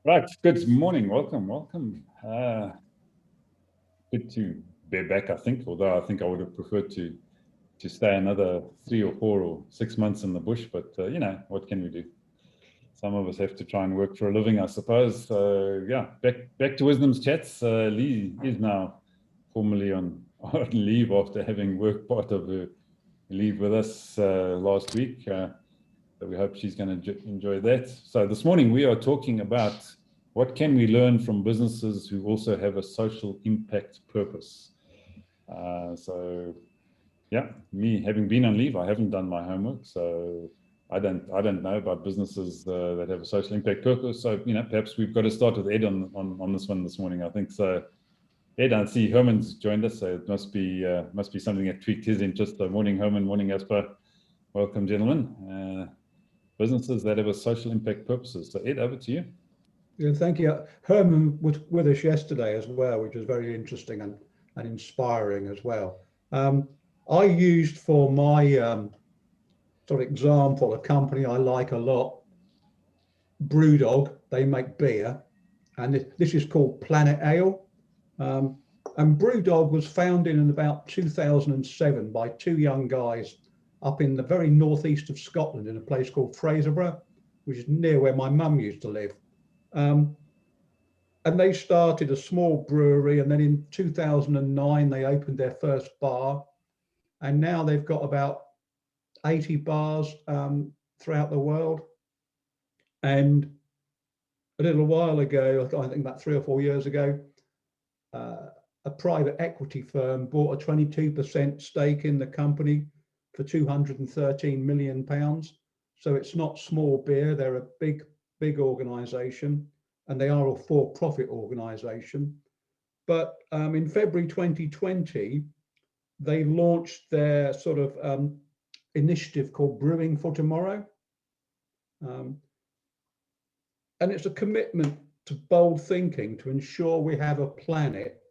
Right, good morning. Welcome. Good to be back, I think, although I think I would have preferred to stay another 3 or 4 or 6 months in the bush, but what can we do? Some of us have to try and work for a living, I suppose. So yeah, back to Wisdom's Chats. Lee is now formally on leave after having worked part of her leave with us last week. So we hope she's going to enjoy that. So this morning we are talking about what can we learn from businesses who also have a social impact purpose. So yeah, me having been on leave, I haven't done my homework, so I don't know about businesses that have a social impact purpose. So perhaps we've got to start with Ed on this one this morning. I think so. Ed, I see Herman's joined us, so it must be something that tweaked his interest. So morning, Herman. Morning, Asper. Welcome, gentlemen. Businesses that have a social impact purposes. So Ed, over to you. Yeah, thank you. Herman was with us yesterday as well, which was very interesting and inspiring as well. I used for my sort of example a company I like a lot, Brewdog. They make beer, and this is called Planet Ale. And Brewdog was founded in about 2007 by two young guys up in the very northeast of Scotland in a place called Fraserburgh, which is near where my mum used to live. And they started a small brewery, and then in 2009 they opened their first bar, and now they've got about 80 bars throughout the world. And a little while ago, I think about 3 or 4 years ago, a private equity firm bought a 22% stake in the company for £213 million. So it's not small beer. They're a big organisation, and they are a for-profit organisation. But in February 2020, they launched their sort of initiative called Brewing for Tomorrow. And it's a commitment to bold thinking to ensure we have a planet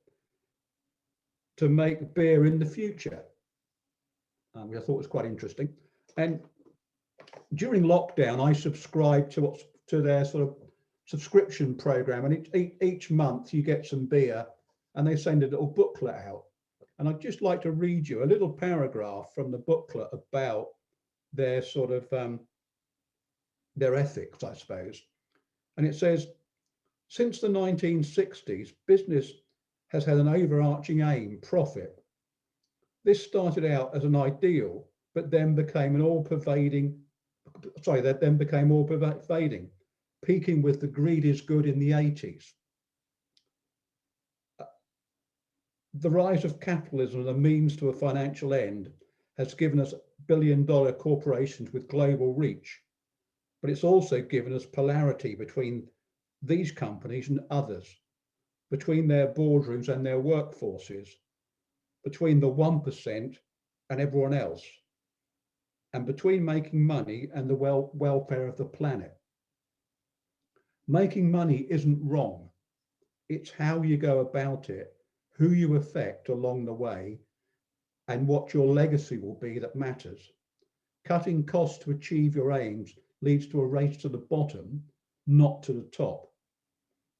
to make beer in the future, which I thought was quite interesting. And during lockdown, I subscribed to their sort of subscription program, and each month you get some beer, and they send a little booklet out. And I'd just like to read you a little paragraph from the booklet about their sort of their ethics, I suppose. And it says, since the 1960s, business has had an overarching aim, profit. This started out as an ideal, but then became all-pervading, peaking with the greed is good in the 80s. The rise of capitalism as a means to a financial end has given us billion-dollar corporations with global reach, but it's also given us polarity between these companies and others, between their boardrooms and their workforces, between the 1% and everyone else, and between making money and the welfare of the planet. Making money isn't wrong. It's how you go about it, who you affect along the way, and what your legacy will be that matters. Cutting costs to achieve your aims leads to a race to the bottom, not to the top.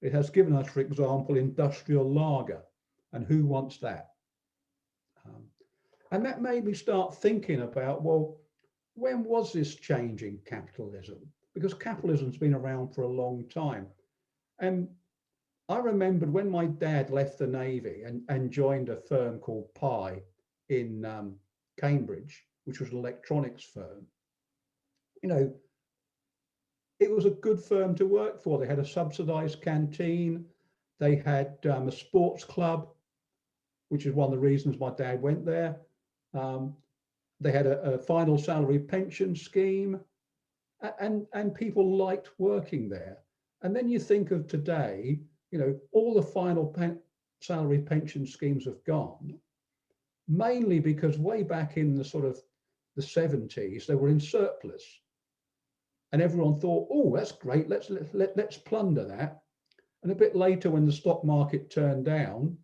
It has given us, for example, industrial lager, and who wants that? And that made me start thinking about, well, when was this change in capitalism? Because capitalism's been around for a long time. And I remembered when my dad left the Navy and joined a firm called Pi in Cambridge, which was an electronics firm. It was a good firm to work for. They had a subsidized canteen. They had a sports club, which is one of the reasons my dad went there. They had a final salary pension scheme, and people liked working there. And then you think of today, all the final salary pension schemes have gone, mainly because way back in the sort of the 70s, they were in surplus. And everyone thought, oh, that's great, let's plunder that. And a bit later, when the stock market turned down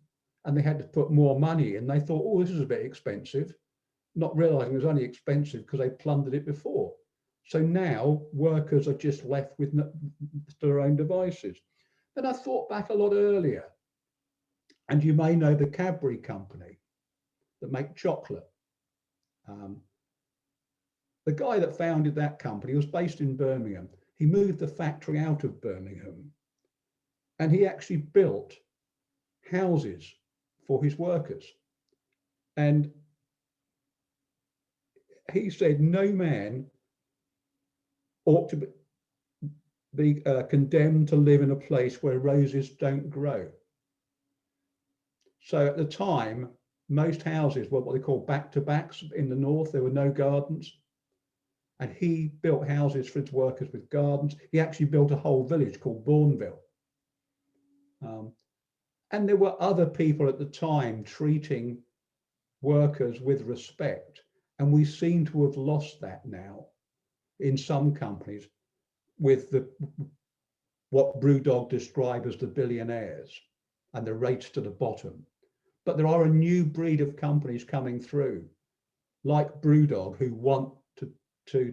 and they had to put more money in, they thought, oh, this is a bit expensive, not realizing it was only expensive because they plundered it before. So now workers are just left with their own devices. Then I thought back a lot earlier, and you may know the Cadbury company that make chocolate. The guy that founded that company was based in Birmingham. He moved the factory out of Birmingham, and he actually built houses for his workers. And he said no man ought to be condemned to live in a place where roses don't grow. So at the time, most houses were what they call back-to-backs in the north. There were no gardens. And he built houses for his workers with gardens. He actually built a whole village called Bourneville. And there were other people at the time treating workers with respect. And we seem to have lost that now in some companies with what Brewdog described as the billionaires and the race to the bottom. But there are a new breed of companies coming through, like Brewdog, who want to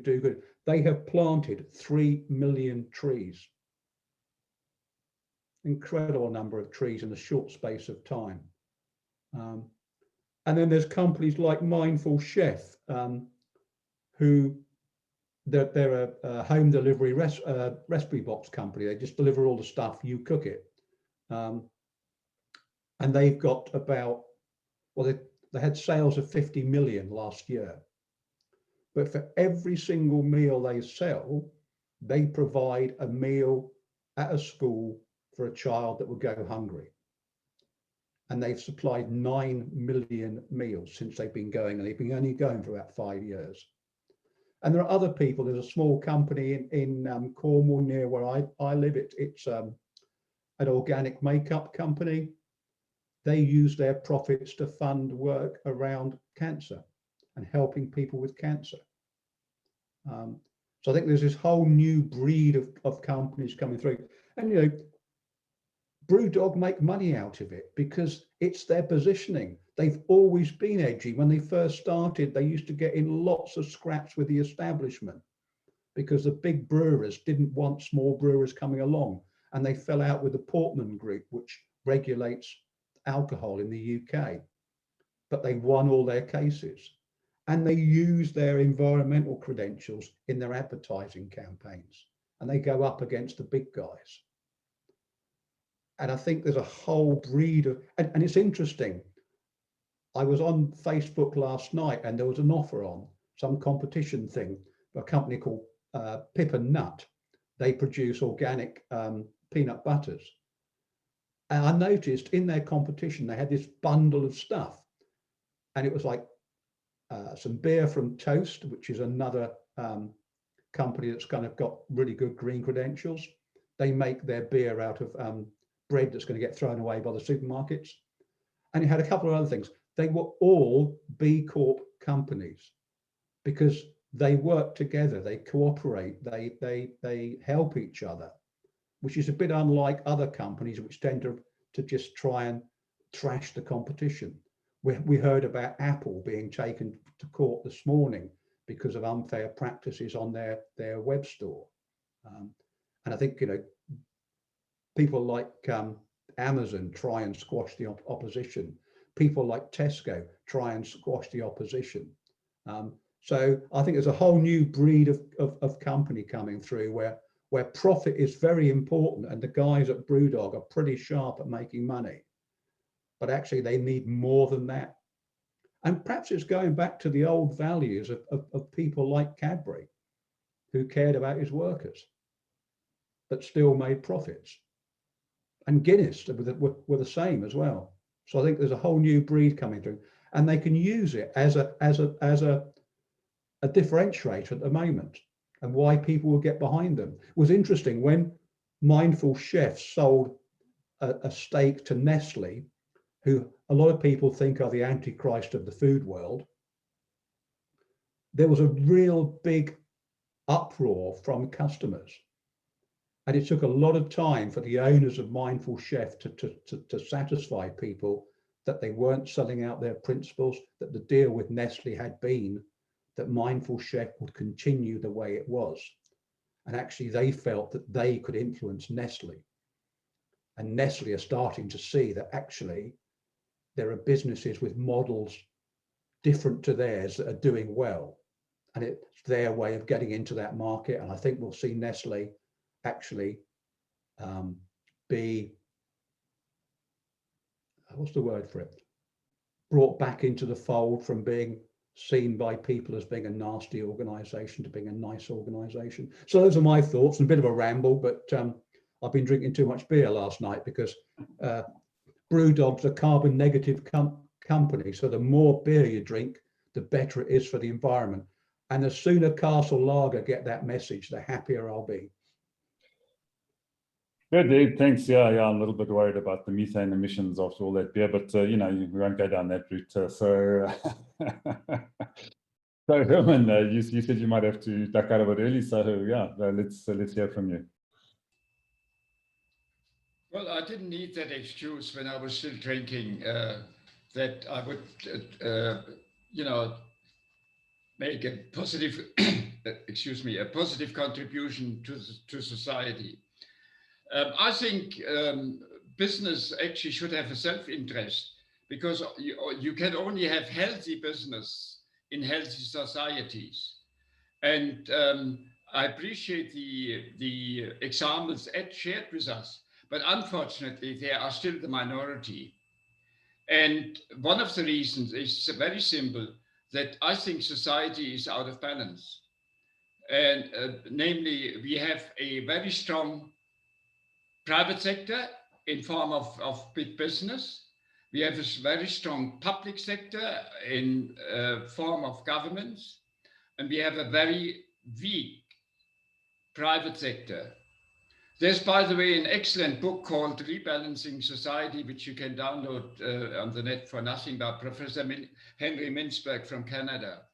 do good. They have planted 3 million trees. Incredible number of trees in a short space of time. And then there's companies like Mindful Chef, who they're a home delivery recipe box company. They just deliver all the stuff, you cook it. And they've got about, well, they had sales of 50 million last year. But for every single meal they sell, they provide a meal at a school for a child that will go hungry. And they've supplied 9 million meals since they've been going, and they've been only going for about 5 years. And there are other people. There's a small company in Cornwall near where I live. It's an organic makeup company. They use their profits to fund work around cancer and helping people with cancer. So I think there's this whole new breed of companies coming through. And, you know, Brewdog make money out of it because it's their positioning. They've always been edgy. When they first started, they used to get in lots of scraps with the establishment because the big brewers didn't want small brewers coming along. And they fell out with the Portman Group, which regulates alcohol in the UK. But they won all their cases. And they use their environmental credentials in their advertising campaigns. And they go up against the big guys. And I think there's a whole breed of, and it's interesting. I was on Facebook last night and there was an offer on some competition thing for a company called Pip and Nut. They produce organic peanut butters. And I noticed in their competition, they had this bundle of stuff. And it was like some beer from Toast, which is another company that's kind of got really good green credentials. They make their beer out of bread that's going to get thrown away by the supermarkets. And it had a couple of other things. They were all B Corp companies because they work together, they cooperate, they help each other, which is a bit unlike other companies which tend to just try and trash the competition. We heard about Apple being taken to court this morning because of unfair practices on their web store. And I think, you know, people like Amazon try and squash the opposition. People like Tesco try and squash the opposition. So I think there's a whole new breed of company coming through where profit is very important, and the guys at Brewdog are pretty sharp at making money. But actually they need more than that. And perhaps it's going back to the old values of people like Cadbury, who cared about his workers, but still made profits. And Guinness were the same as well. So I think there's a whole new breed coming through, and they can use it as a differentiator at the moment, and why people will get behind them. It was interesting when Mindful Chef sold a stake to Nestle, who a lot of people think are the antichrist of the food world. There was a real big uproar from customers. And it took a lot of time for the owners of Mindful Chef to satisfy people that they weren't selling out their principles, that the deal with Nestle had been that Mindful Chef would continue the way it was. And actually they felt that they could influence Nestle. And Nestle are starting to see that actually there are businesses with models different to theirs that are doing well. And it's their way of getting into that market. And I think we'll see Nestle actually be, what's the word for it? Brought back into the fold from being seen by people as being a nasty organization to being a nice organization. So those are my thoughts, and a bit of a ramble, but I've been drinking too much beer last night because Brewdog's a carbon negative company. So the more beer you drink, the better it is for the environment. And the sooner Castle Lager get that message, the happier I'll be. Good, Dave. Thanks. Yeah, I'm a little bit worried about the methane emissions after all that beer, but you know, we won't go down that route. So Herman, you said you might have to duck out a bit early. So yeah, let's hear from you. Well, I didn't need that excuse when I was still drinking, that I would, you know, make a positive, excuse me, a positive contribution to society. I think business actually should have a self-interest, because you can only have healthy business in healthy societies. And I appreciate the examples Ed shared with us, but unfortunately, they are still the minority. And one of the reasons is very simple, that I think society is out of balance. And namely, we have a very strong private sector in form of big business. We have a very strong public sector in form of governments. And we have a very weak private sector. There's, by the way, an excellent book called Rebalancing Society, which you can download on the net for nothing, by Professor Henry Mintzberg from Canada.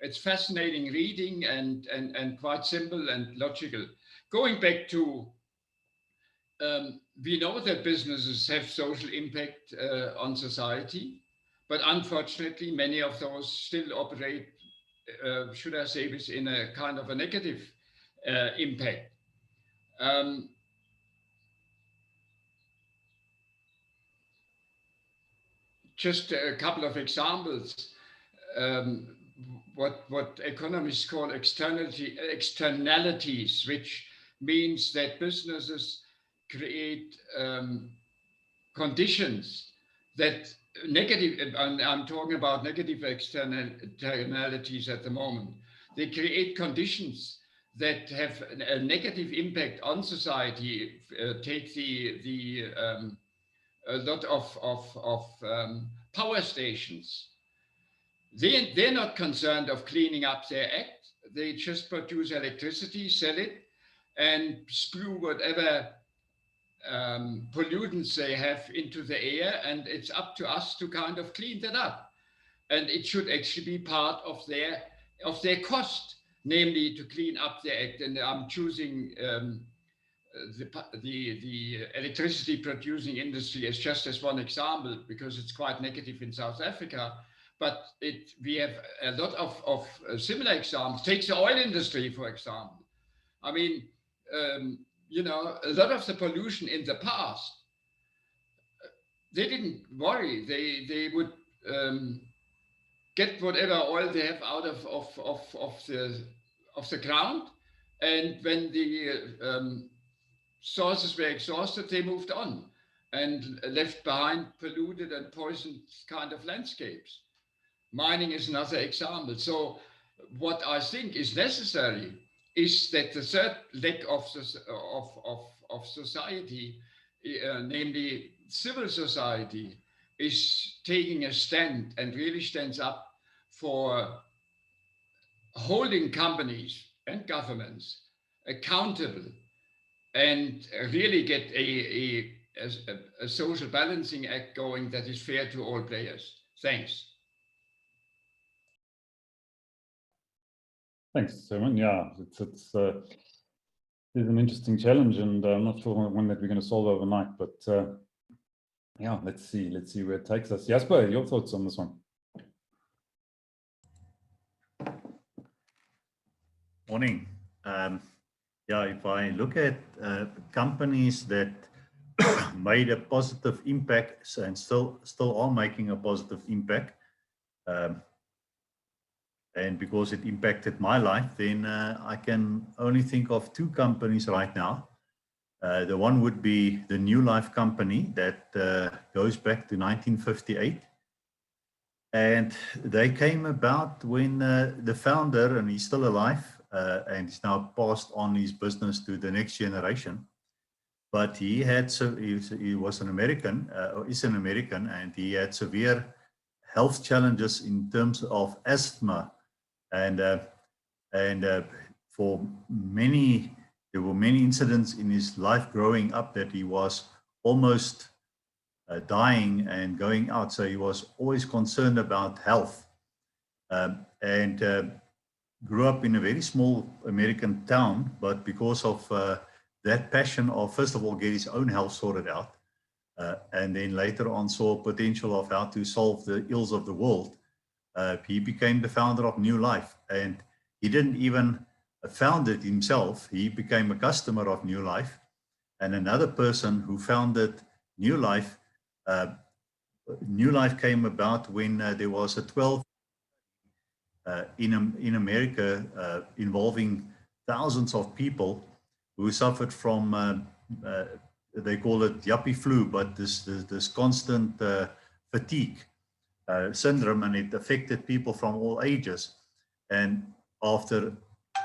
It's fascinating reading and quite simple and logical. Going back to, we know that businesses have social impact on society, but unfortunately, many of those still operate, should I say, within a kind of a negative impact. Just a couple of examples. What economists call externalities, which means that businesses create conditions that negative, and I'm talking about negative externalities at the moment. They create conditions that have a negative impact on society. Take a lot of power stations. They're not concerned of cleaning up their act. They just produce electricity, sell it, and spew whatever pollutants they have into the air, and it's up to us to kind of clean that up. And it should actually be part of their cost, namely to clean up their act. And I'm choosing the electricity producing industry as just as one example, because it's quite negative in South Africa. But we have a lot of similar examples. Take the oil industry, for example. I mean, you know, a lot of the pollution in the past, they didn't worry. They would get whatever oil they have out of the ground, and when the sources were exhausted, they moved on and left behind polluted and poisoned kind of landscapes. Mining is another example. So what I think is necessary is that the third leg of society, namely civil society, is taking a stand and really stands up for holding companies and governments accountable and really get a social balancing act going that is fair to all players. Thanks. Thanks, Herman. Yeah, it's an interesting challenge, and I'm not sure one that we're going to solve overnight. But yeah, let's see where it takes us. Jasper, your thoughts on this one? Morning. Yeah, if I look at companies that made a positive impact and still are making a positive impact. And because it impacted my life, then I can only think of two companies right now. The one would be the New Life company that goes back to 1958. And they came about when the founder, and he's still alive, and he's now passed on his business to the next generation. But he had, so he was an American, or is an American, and he had severe health challenges in terms of asthma. And for many, there were many incidents in his life growing up that he was almost dying and going out. So he was always concerned about health, and grew up in a very small American town. But because of that passion of, first of all, get his own health sorted out, and then later on saw potential of how to solve the ills of the world, he became the founder of New Life. And he didn't even found it himself. He became a customer of New Life. And another person who founded New Life, New Life came about when there was a 12 in America involving thousands of people who suffered from, they call it yuppie flu, but this constant fatigue syndrome, and it affected people from all ages. And after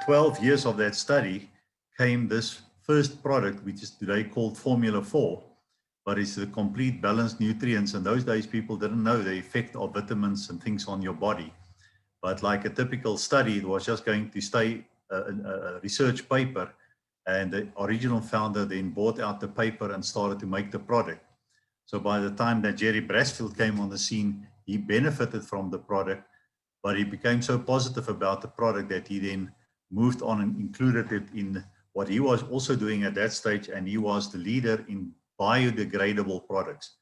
12 years of that study came this first product, which is today called Formula 4, but it's the complete balanced nutrients. And those days people didn't know the effect of vitamins and things on your body. But like a typical study, it was just going to stay a research paper. And the original founder then bought out the paper and started to make the product. So by the time that Jerry Brasfield came on the scene, he benefited from the product, but he became so positive about the product that he then moved on and included it in what he was also doing at that stage. And he was the leader in biodegradable products.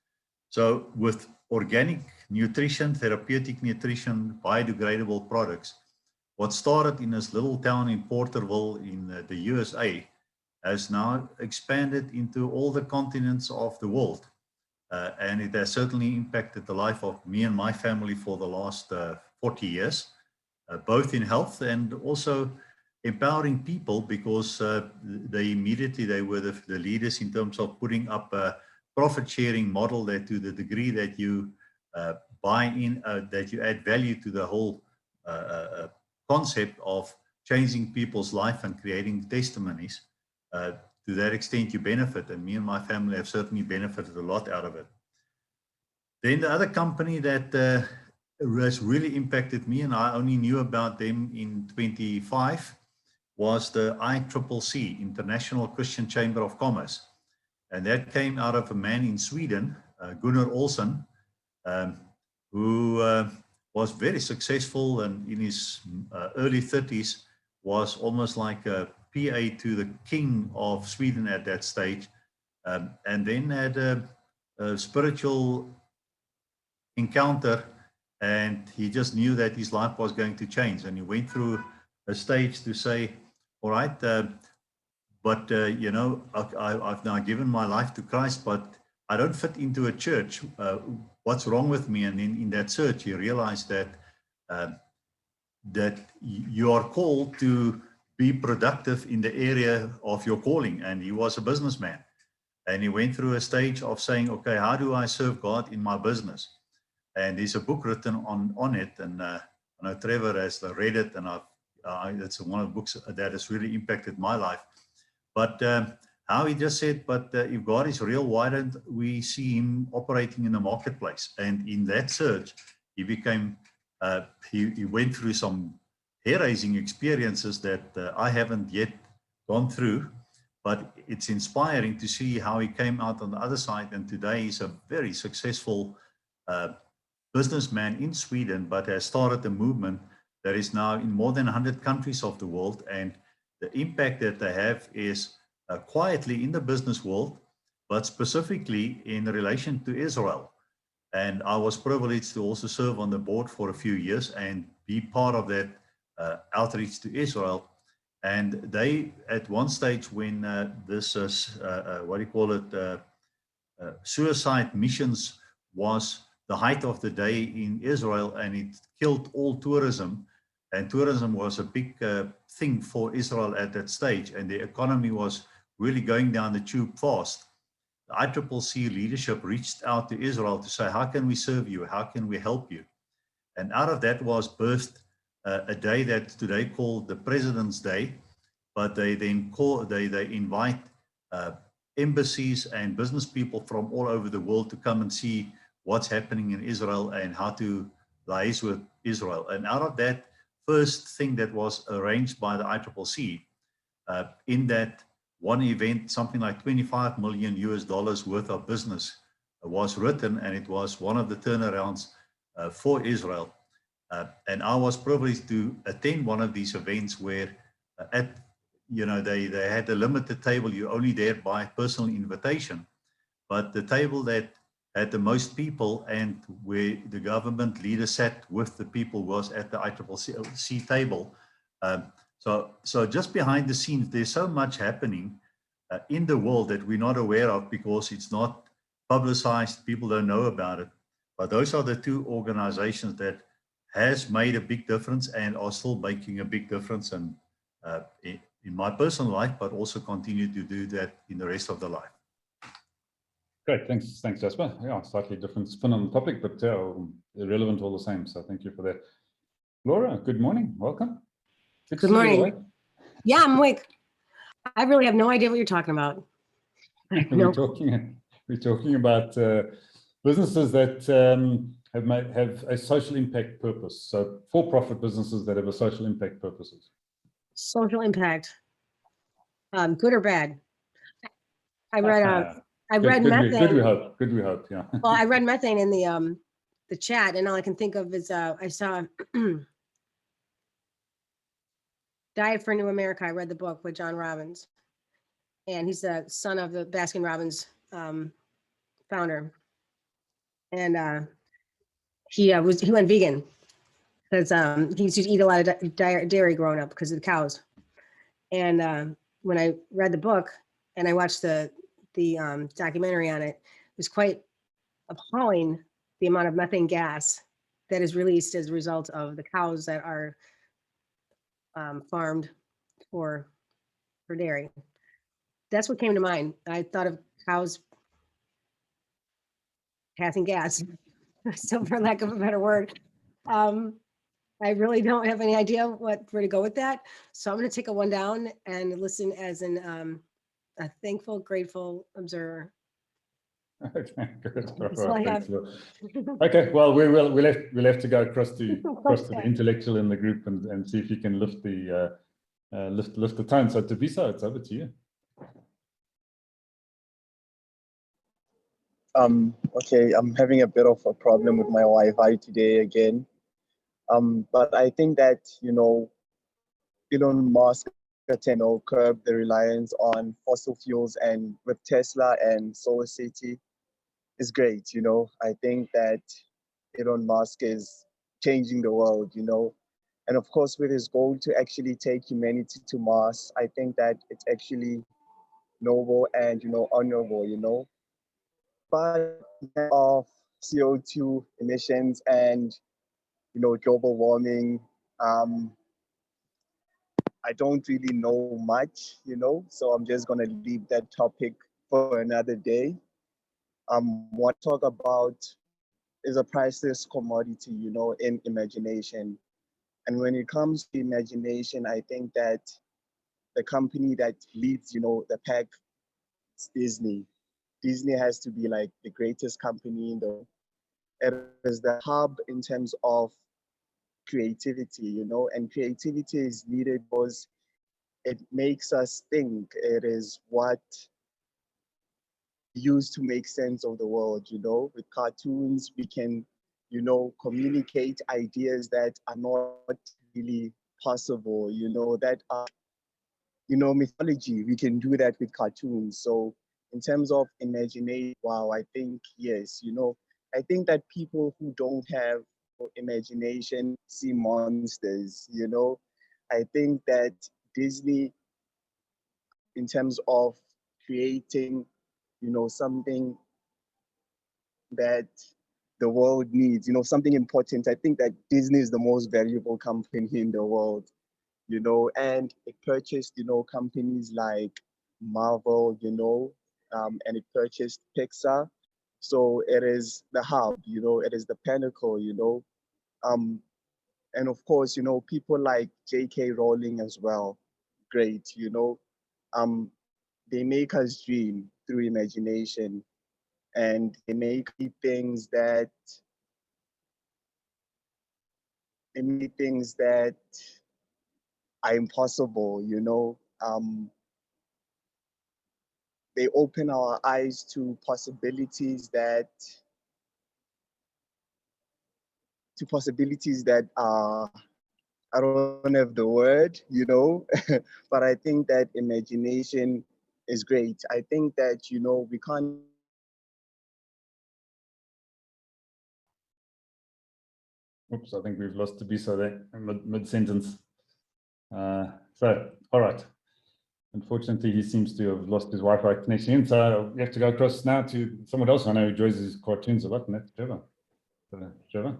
So with organic nutrition, therapeutic nutrition, biodegradable products, what started in this little town in Porterville in the USA has now expanded into all the continents of the world. And it has certainly impacted the life of me and my family for the last 40 years, both in health and also empowering people, because they were the leaders in terms of putting up a profit sharing model that, to the degree that you buy in, that you add value to the whole concept of changing people's life and creating testimonies, to that extent you benefit. And me and my family have certainly benefited a lot out of it. Then the other company that has really impacted me, and I only knew about them in 25, was the ICCC, International Christian Chamber of Commerce. And that came out of a man in Sweden, Gunnar Olsson, who was very successful, and in his early 30s was almost like a PA to the king of Sweden at that stage, and then had a spiritual encounter, and he just knew that his life was going to change. And he went through a stage to say, all right, but you know, I've now given my life to Christ, but I don't fit into a church. What's wrong with me? And then in that search, he realized that that you are called to be productive in the area of your calling. And he was a businessman. And he went through a stage of saying, okay, how do I serve God in my business? And there's a book written on it. And I know Trevor has read it, and it's one of the books that has really impacted my life. But how he just said, but if God is real, why don't we see him operating in the marketplace? And in that search, he became, he went through some hair-raising experiences that I haven't yet gone through, but it's inspiring to see how he came out on the other side. And today he's a very successful businessman in Sweden, but has started a movement that is now in more than 100 countries of the world. And the impact that they have is quietly in the business world, but specifically in relation to Israel. And I was privileged to also serve on the board for a few years and be part of that outreach to Israel. And they, at one stage when this is, what do you call it, suicide missions was the height of the day in Israel, and it killed all tourism. And tourism was a big thing for Israel at that stage, and the economy was really going down the tube fast. The ICCC leadership reached out to Israel to say, how can we serve you? How can we help you? And out of that was birthed a day that today called the President's Day, but they then they invite embassies and business people from all over the world to come and see what's happening in Israel and how to liaise with Israel. And out of that first thing that was arranged by the ICCC, in that one event, something like $25 million worth of business was written, and it was one of the turnarounds for Israel. And I was privileged to attend one of these events where they had a limited table. You're only there by personal invitation, but the table that had the most people and where the government leader sat with the people was at the ICCC table. So just behind the scenes, there's so much happening in the world that we're not aware of because it's not publicized. People don't know about it. But those are the two organizations that has made a big difference and are still making a big difference in my personal life, but also continue to do that in the rest of the life. Great, thanks, Jasper. Yeah, slightly different spin on the topic, but relevant all the same. So thank you for that. Laura, good morning. Welcome. Good morning. Yeah, I'm awake. I really have no idea what you're talking about. We're talking about businesses that have a social impact purpose. So for-profit businesses that have a social impact purposes. Social impact, good or bad? I read methane. Good we hope. Yeah. Well, I read methane in the chat, and all I can think of is I saw Diet for a New America. I read the book with John Robbins, and he's the son of the Baskin Robbins founder, and he went vegan because he used to eat a lot of dairy growing up because of the cows. And when I read the book and I watched the documentary on it, it was quite appalling the amount of methane gas that is released as a result of the cows that are farmed for dairy. That's what came to mind. I thought of cows passing gas, so for lack of a better word. I really don't have any idea where to go with that. So I'm going to take a one down and listen as a thankful, grateful observer. Okay, good. That's all I have. Okay, well, we'll have to go across to the intellectual in the group and see if you can lift the lift the tone. So Thabiso, it's over to you. Okay, I'm having a bit of a problem with my Wi-Fi today again. But I think that, Elon Musk can curb the reliance on fossil fuels, and with Tesla and SolarCity is great. I think that Elon Musk is changing the world, and of course with his goal to actually take humanity to Mars, I think that it's actually noble and, honorable, but of CO2 emissions and, global warming, I don't really know much, so I'm just gonna leave that topic for another day. What I talk about is a priceless commodity, in imagination. And when it comes to imagination, I think that the company that leads, the pack is Disney. Disney has to be like the greatest company in the world. It is the hub in terms of creativity, and creativity is needed because it makes us think. It is what we use to make sense of the world, With cartoons, we can, communicate ideas that are not really possible, that are, mythology. We can do that with cartoons. So in terms of imagination, wow, I think, yes, I think that people who don't have imagination see monsters, I think that Disney, in terms of creating, something that the world needs, you know, something important. I think that Disney is the most valuable company in the world, you know, and it purchased, you know, companies like Marvel, you know, and it purchased Pixar. So it is the hub, you know, it is the pinnacle, you know. And of course, you know, people like J.K. Rowling as well, great, you know. They make us dream through imagination, and they make things that are impossible, you know. They open our eyes to possibilities that are, I don't have the word, you know, but I think that imagination is great. I think that, you know, we can't. Oops, I think we've lost Thabiso there mid-sentence. So, all right. Unfortunately, he seems to have lost his Wi-Fi connection. So we have to go across now to someone else I know who enjoys his cartoons a lot, and that's Trevor. Trevor?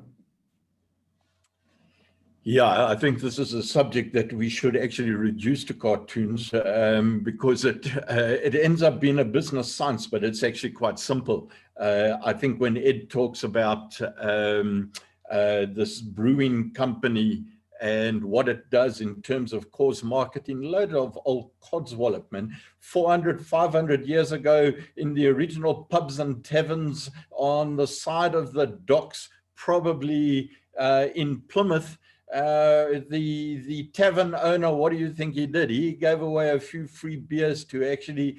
Yeah, I think this is a subject that we should actually reduce to cartoons because it ends up being a business science, but it's actually quite simple. I think when Ed talks about this brewing company and what it does in terms of cause marketing, load of old codswallop, man. 400, 500 years ago in the original pubs and taverns on the side of the docks, probably in Plymouth, the tavern owner, what do you think he did? He gave away a few free beers to actually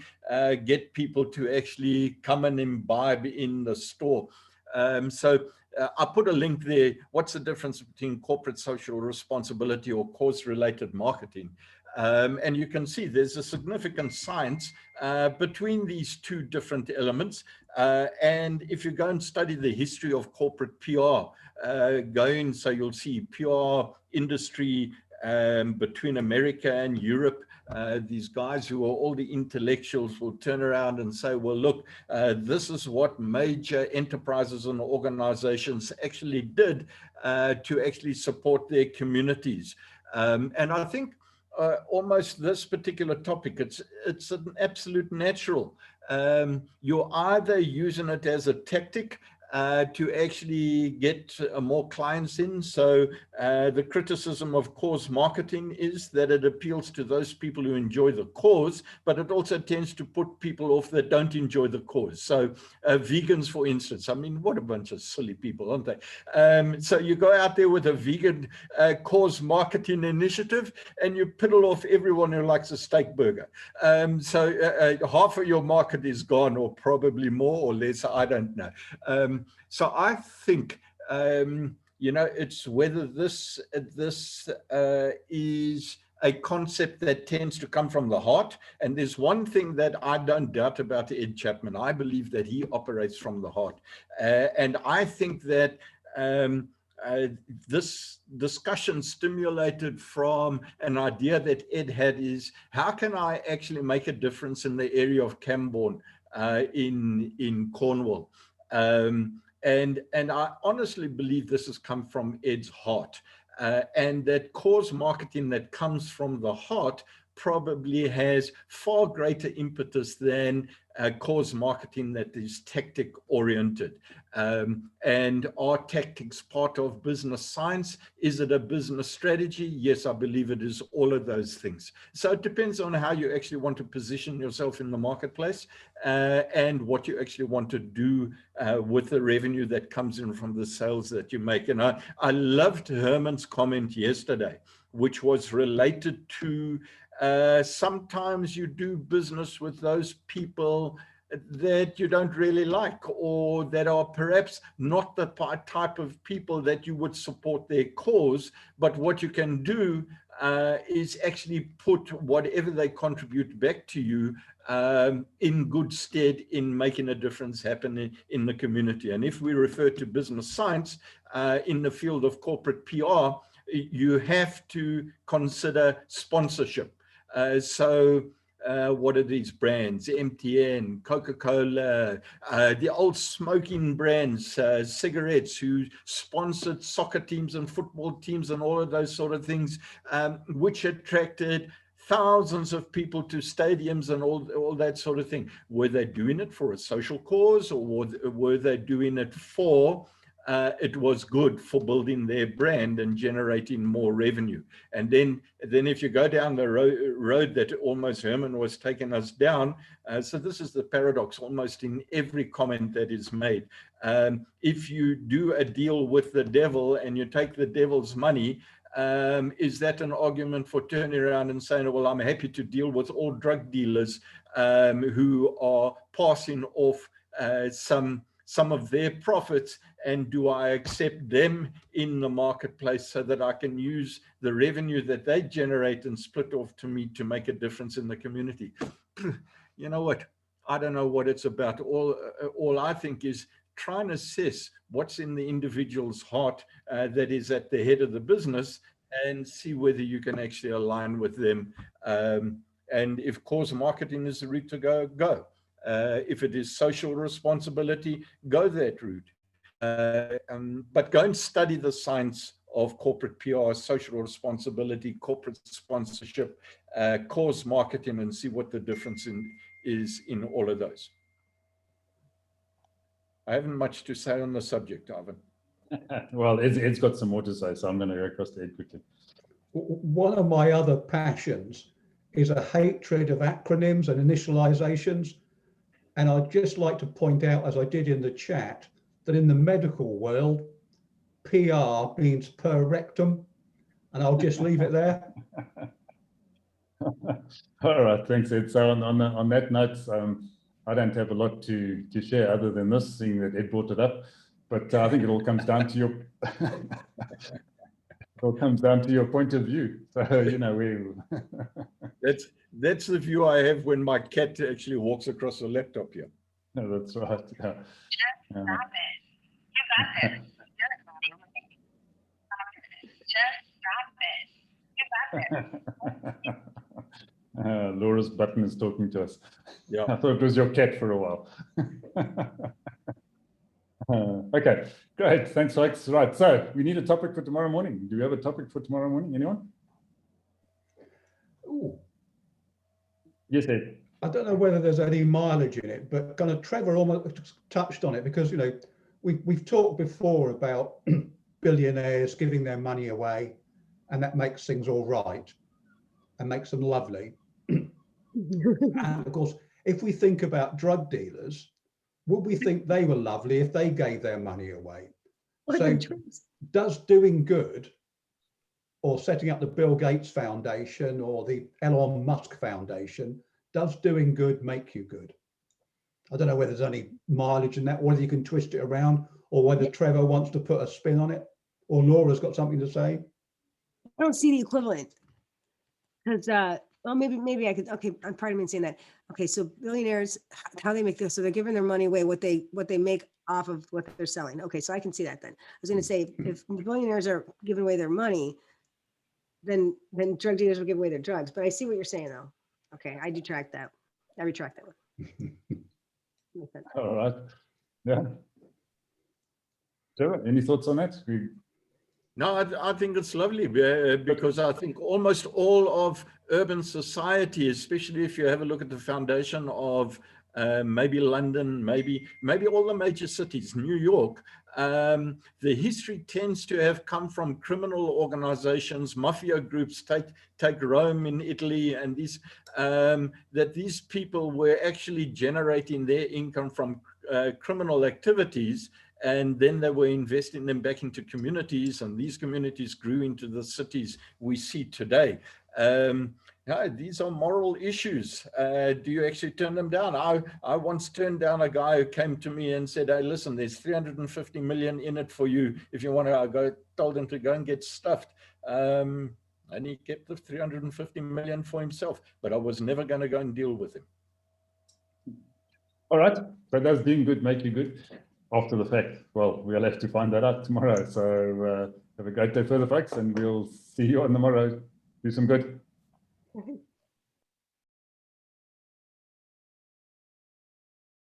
get people to actually come and imbibe in the store. I put a link there. What's the difference between corporate social responsibility or cause-related marketing? And you can see there's a significant science between these two different elements. And if you go and study the history of corporate PR, so you'll see PR industry between America and Europe. These guys who are all the intellectuals will turn around and say, well, look, this is what major enterprises and organizations actually did to actually support their communities. And I think almost this particular topic, it's an absolute natural. You're either using it as a tactic to actually get more clients in. So the criticism of cause marketing is that it appeals to those people who enjoy the cause, but it also tends to put people off that don't enjoy the cause. So vegans, for instance, I mean, what a bunch of silly people, aren't they? So you go out there with a vegan cause marketing initiative and you piddle off everyone who likes a steak burger. So half of your market is gone, or probably more or less, I don't know. So I think, you know, it's whether this is a concept that tends to come from the heart. And there's one thing that I don't doubt about Ed Chapman. I believe that he operates from the heart. And I think that this discussion stimulated from an idea that Ed had is, how can I actually make a difference in the area of Camborne in Cornwall? And I honestly believe this has come from Ed's heart, and that cause marketing that comes from the heart probably has far greater impetus than cause marketing that is tactic oriented. And are tactics part of business science? Is it a business strategy? Yes, I believe it is all of those things. So it depends on how you actually want to position yourself in the marketplace and what you actually want to do with the revenue that comes in from the sales that you make. And I loved Herman's comment yesterday, which was related to sometimes you do business with those people that you don't really like, or that are perhaps not the type of people that you would support their cause. But what you can do is actually put whatever they contribute back to you in good stead in making a difference happen in the community. And if we refer to business science in the field of corporate PR, you have to consider sponsorship. So what are these brands? MTN, Coca-Cola, the old smoking brands, cigarettes, who sponsored soccer teams and football teams and all of those sort of things, which attracted thousands of people to stadiums and all that sort of thing. Were they doing it for a social cause, or were they doing it for it was good for building their brand and generating more revenue? And then if you go down the road that almost Herman was taking us down, so this is the paradox almost in every comment that is made. If you do a deal with the devil and you take the devil's money, is that an argument for turning around and saying, well, I'm happy to deal with all drug dealers who are passing off some of their profits, and do I accept them in the marketplace so that I can use the revenue that they generate and split off to me to make a difference in the community? You know what? I don't know what it's about. All I think is try and assess what's in the individual's heart that is at the head of the business, and see whether you can actually align with them. And if cause marketing is the route to go. If it is social responsibility, go that route. But go and study the science of corporate PR, social responsibility, corporate sponsorship, cause marketing, and see what the difference is in all of those. I haven't much to say on the subject, Ivan. Well, Ed's got some more to say, so I'm going to go across to Ed quickly. One of my other passions is a hatred of acronyms and initializations. And I'd just like to point out, as I did in the chat, that in the medical world, PR means per rectum. And I'll just leave it there. All right, thanks, Ed. So on that note, I don't have a lot to share other than this, seeing that Ed brought it up. But I think it all comes down to your point of view. So you know, that's the view I have when my cat actually walks across the laptop here. No, that's right. Yeah. Stop it. You got this. Just stop it. You got this. Laura's button is talking to us. Yeah. I thought it was your cat for a while. Okay, great. Thanks, Alex. Right, so we need a topic for tomorrow morning. Do we have a topic for tomorrow morning? Anyone? Ooh, Yes, Ed. I don't know whether there's any mileage in it, but kind of Trevor almost touched on it, because, you know, we've talked before about billionaires giving their money away, and that makes things all right and makes them lovely. And of course, if we think about drug dealers, would we think they were lovely if they gave their money away? So does doing good, or setting up the Bill Gates Foundation or the Elon Musk Foundation, does doing good make you good? I don't know whether there's any mileage in that, whether you can twist it around, or whether Trevor wants to put a spin on it, or Laura's got something to say. I don't see the equivalent. Because well, maybe I could. Okay, I'm pardon me in saying that. Okay, so billionaires, how they make this, so they're giving their money away, what they make off of what they're selling. Okay, so I can see that then. I was going to say, if billionaires are giving away their money, then drug dealers will give away their drugs. But I see what you're saying, though. Okay, I retract that one. All right. Yeah. Trevor, any thoughts on that? No, I think it's lovely because I think almost all of urban society, especially if you have a look at the foundation of maybe London, maybe all the major cities, New York, the history tends to have come from criminal organizations, mafia groups, take Rome in Italy, and these that these people were actually generating their income from criminal activities. And then they were investing them back into communities, and these communities grew into the cities we see today. Yeah, these are moral issues. Do you actually turn them down? I once turned down a guy who came to me and said, hey, listen, there's 350 million in it for you. If you want to, I told him to go and get stuffed. And he kept the 350 million for himself, but I was never going to go and deal with him. All right, so does being good make you good? After the fact, well, we'll have to find that out tomorrow. So have a great day further, folks, and we'll see you on tomorrow. Do some good.